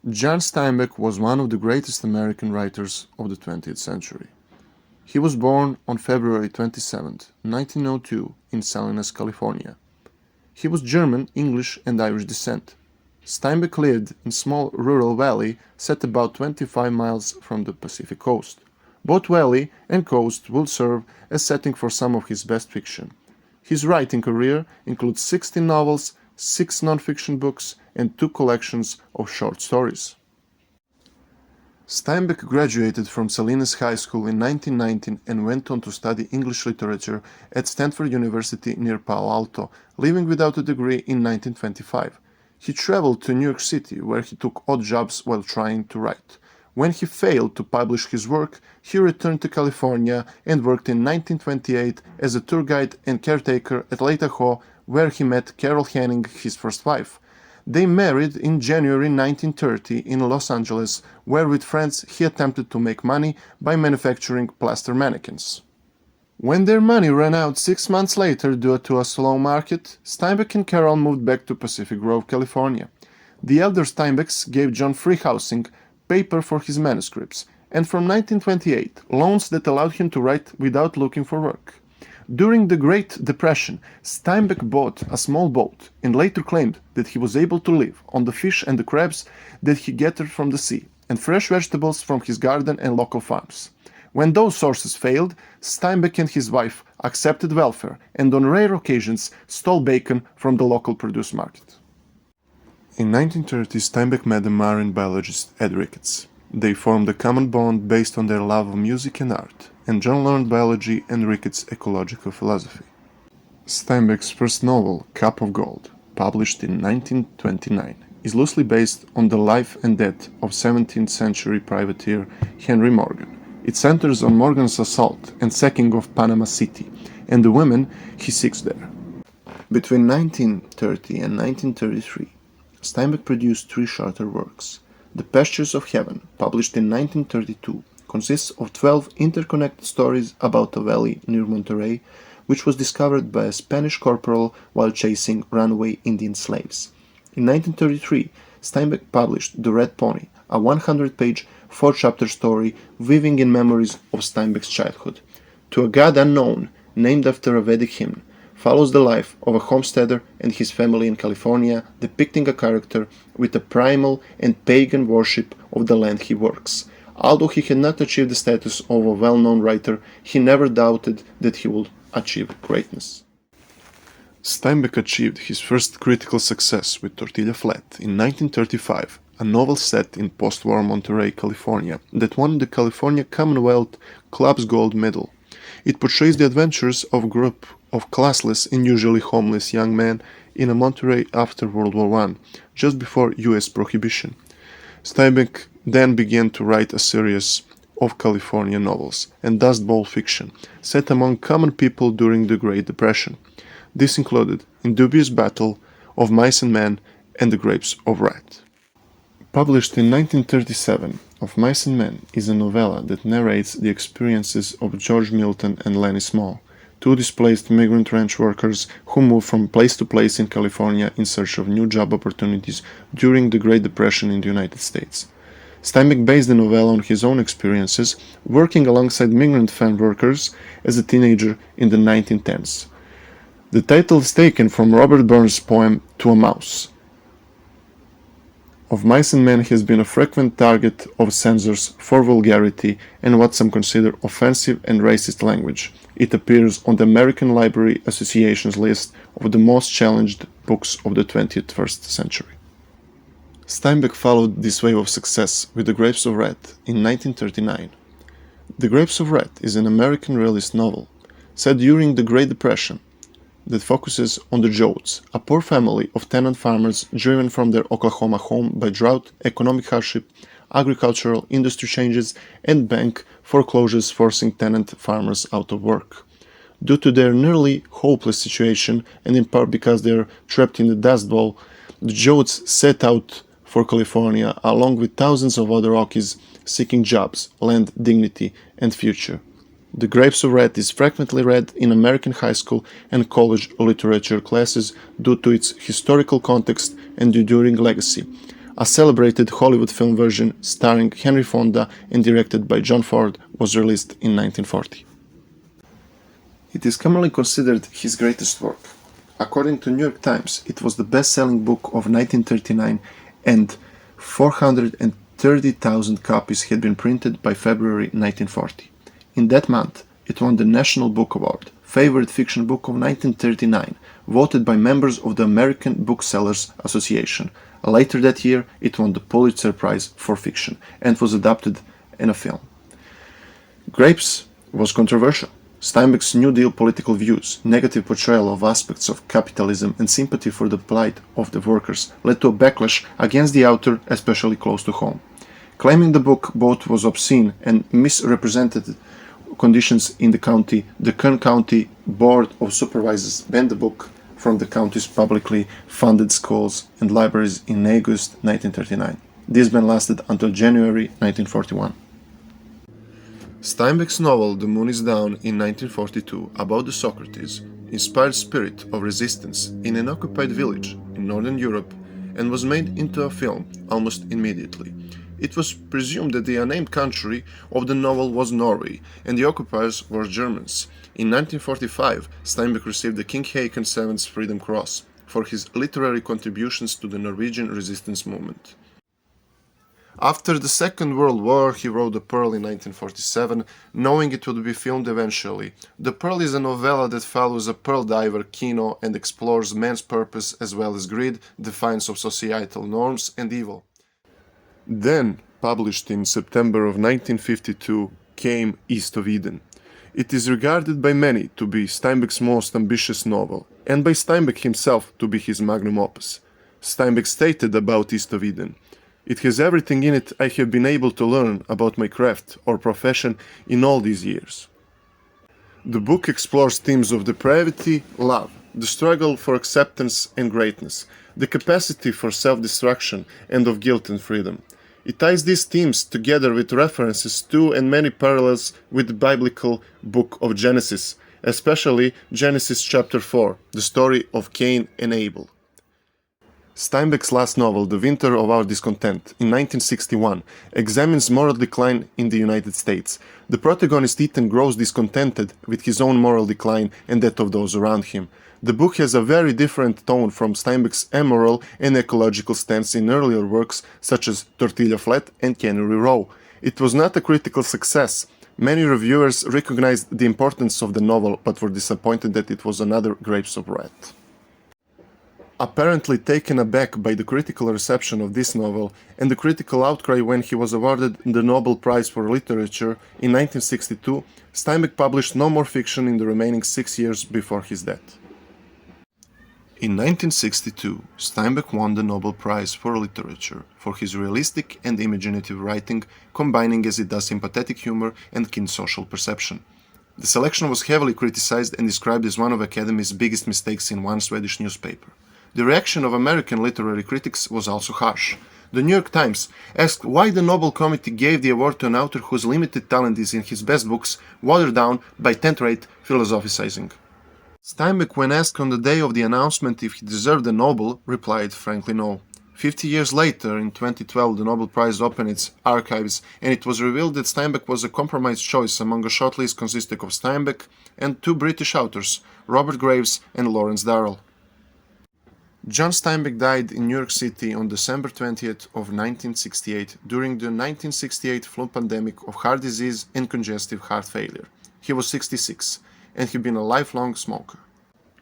John Steinbeck was one of the greatest American writers of the 20th century. He was born on February 27, 1902 in Salinas, California. He was German, English and Irish descent. Steinbeck lived in a small rural valley set about 25 miles from the Pacific coast. Both valley and coast would serve as setting for some of his best fiction. His writing career includes 16 novels, 6 non-fiction books, and 2 collections of short stories. Steinbeck graduated from Salinas High School in 1919 and went on to study English literature at Stanford University near Palo Alto, leaving without a degree in 1925. He traveled to New York City, where he took odd jobs while trying to write. When he failed to publish his work, he returned to California and worked in 1928 as a tour guide and caretaker at Lake Tahoe, where he met Carol Henning, his first wife. They married in January 1930 in Los Angeles, where with friends he attempted to make money by manufacturing plaster mannequins. When their money ran out 6 months later due to a slow market, Steinbeck and Carol moved back to Pacific Grove, California. The elder Steinbecks gave John free housing, paper for his manuscripts, and from 1928, loans that allowed him to write without looking for work. During the Great Depression, Steinbeck bought a small boat and later claimed that he was able to live on the fish and the crabs that he gathered from the sea, and fresh vegetables from his garden and local farms. When those sources failed, Steinbeck and his wife accepted welfare and on rare occasions stole bacon from the local produce market. In 1930, Steinbeck met the marine biologist Ed Ricketts. They formed a common bond based on their love of music and art, and John learned biology and Ricketts ecological philosophy. Steinbeck's first novel, Cup of Gold, published in 1929, is loosely based on the life and death of 17th century privateer Henry Morgan. It centers on Morgan's assault and sacking of Panama City, and the women he seeks there. Between 1930 and 1933, Steinbeck produced 3 shorter works. The Pastures of Heaven, published in 1932, consists of 12 interconnected stories about a valley near Monterey, which was discovered by a Spanish corporal while chasing runaway Indian slaves. In 1933, Steinbeck published The Red Pony, a 100-page, 4-chapter story weaving in memories of Steinbeck's childhood. To a God Unknown, named after a Vedic hymn, follows the life of a homesteader and his family in California, depicting a character with a primal and pagan worship of the land he works. Although he had not achieved the status of a well-known writer, he never doubted that he would achieve greatness. Steinbeck achieved his first critical success with Tortilla Flat in 1935, a novel set in post-war Monterey, California, that won the California Commonwealth Club's gold medal. It portrays the adventures of a group of classless and usually homeless young men in a Monterey after World War I, just before U.S. prohibition. Steinbeck then began to write a series of California novels and dust bowl fiction set among common people during the Great Depression. This included In Dubious Battle, Of Mice and Men, and The Grapes of Wrath. Published in 1937, Of Mice and Men is a novella that narrates the experiences of George Milton and Lenny Small, 2 displaced migrant ranch workers who moved from place to place in California in search of new job opportunities during the Great Depression in the United States. Steinbeck based the novella on his own experiences working alongside migrant farm workers as a teenager in the 1910s. The title is taken from Robert Burns' poem To a Mouse. Of Mice and Men has been a frequent target of censors for vulgarity and what some consider offensive and racist language. It appears on the American Library Association's list of the most challenged books of the 21st century. Steinbeck followed this wave of success with The Grapes of Wrath in 1939. The Grapes of Wrath is an American realist novel set during the Great Depression that focuses on the Jodes, a poor family of tenant farmers driven from their Oklahoma home by drought, economic hardship, agricultural industry changes, and bank foreclosures forcing tenant farmers out of work. Due to their nearly hopeless situation, and in part because they are trapped in the Dust Bowl, the Jodes set out for California along with thousands of other Rockies seeking jobs, land, dignity, and future. The Grapes of Wrath is frequently read in American high school and college literature classes due to its historical context and enduring legacy. A celebrated Hollywood film version starring Henry Fonda and directed by John Ford was released in 1940. It is commonly considered his greatest work. According to New York Times, it was the best-selling book of 1939 and 430,000 copies had been printed by February 1940. In that month, it won the National Book Award, Favorite Fiction Book of 1939, voted by members of the American Booksellers Association. Later that year, it won the Pulitzer Prize for Fiction and was adapted in a film. Grapes was controversial. Steinbeck's New Deal political views, negative portrayal of aspects of capitalism, and sympathy for the plight of the workers led to a backlash against the author, especially close to home. Claiming the book both was obscene and misrepresented conditions in the county, the Kern County Board of Supervisors banned the book from the county's publicly funded schools and libraries in August 1939. This ban lasted until January 1941. Steinbeck's novel The Moon is Down in 1942 about the Socrates inspired spirit of resistance in an occupied village in Northern Europe and was made into a film almost immediately. It was presumed that the unnamed country of the novel was Norway and the occupiers were Germans. In 1945, Steinbeck received the King Haakon VII's Freedom Cross for his literary contributions to the Norwegian resistance movement. After the Second World War, he wrote The Pearl in 1947, knowing it would be filmed eventually. The Pearl is a novella that follows a pearl diver, Kino, and explores man's purpose as well as greed, defiance of societal norms, and evil. Then, published in September of 1952, came East of Eden. It is regarded by many to be Steinbeck's most ambitious novel, and by Steinbeck himself to be his magnum opus. Steinbeck stated about East of Eden, "It has everything in it I have been able to learn about my craft or profession in all these years." The book explores themes of depravity, love, the struggle for acceptance and greatness, the capacity for self-destruction, and of guilt and freedom. It ties these themes together with references to and many parallels with the biblical book of Genesis, especially Genesis chapter 4, the story of Cain and Abel. Steinbeck's last novel, The Winter of Our Discontent, in 1961, examines moral decline in the United States. The protagonist Ethan grows discontented with his own moral decline and that of those around him. The book has a very different tone from Steinbeck's amoral and ecological stance in earlier works such as Tortilla Flat and Cannery Row. It was not a critical success. Many reviewers recognized the importance of the novel but were disappointed that it was another Grapes of Wrath. Apparently taken aback by the critical reception of this novel and the critical outcry when he was awarded the Nobel Prize for Literature in 1962, Steinbeck published no more fiction in the remaining 6 years before his death. In 1962, Steinbeck won the Nobel Prize for Literature for his realistic and imaginative writing, combining as it does sympathetic humor and keen social perception. The selection was heavily criticized and described as one of Academy's biggest mistakes in one Swedish newspaper. The reaction of American literary critics was also harsh. The New York Times asked why the Nobel Committee gave the award to an author whose limited talent is in his best books watered down by tenth-rate philosophizing. Steinbeck, when asked on the day of the announcement if he deserved the Nobel, replied frankly no. 50 years later, in 2012, the Nobel Prize opened its archives and it was revealed that Steinbeck was a compromised choice among a shortlist consisting of Steinbeck and 2 British authors, Robert Graves and Lawrence Durrell. John Steinbeck died in New York City on December 20th of 1968 during the 1968 flu pandemic of heart disease and congestive heart failure. He was 66 and he'd been a lifelong smoker.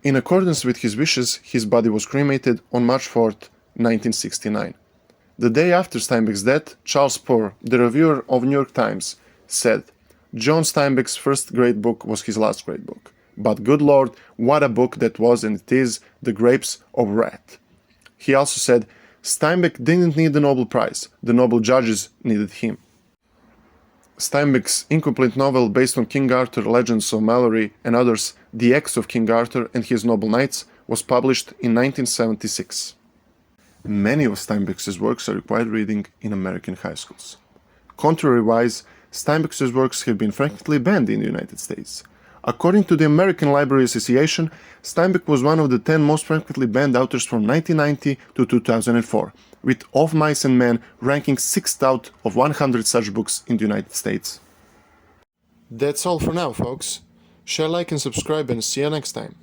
In accordance with his wishes, his body was cremated on March 4th, 1969. The day after Steinbeck's death, Charles Poor, the reviewer of New York Times, said, "John Steinbeck's first great book was his last great book. But good Lord, what a book that was and it is, The Grapes of Wrath." He also said, Steinbeck didn't need the Nobel Prize, the Nobel judges needed him. Steinbeck's incomplete novel based on King Arthur Legends of Mallory and others, The Acts of King Arthur and His Noble Knights, was published in 1976. Many of Steinbeck's works are required reading in American high schools. Contrary-wise, Steinbeck's works have been frequently banned in the United States. According to the American Library Association, Steinbeck was one of the 10 most frequently banned authors from 1990 to 2004, with Of Mice and Men ranking 6th out of 100 such books in the United States. That's all for now, folks. Share, like, and subscribe, and see you next time.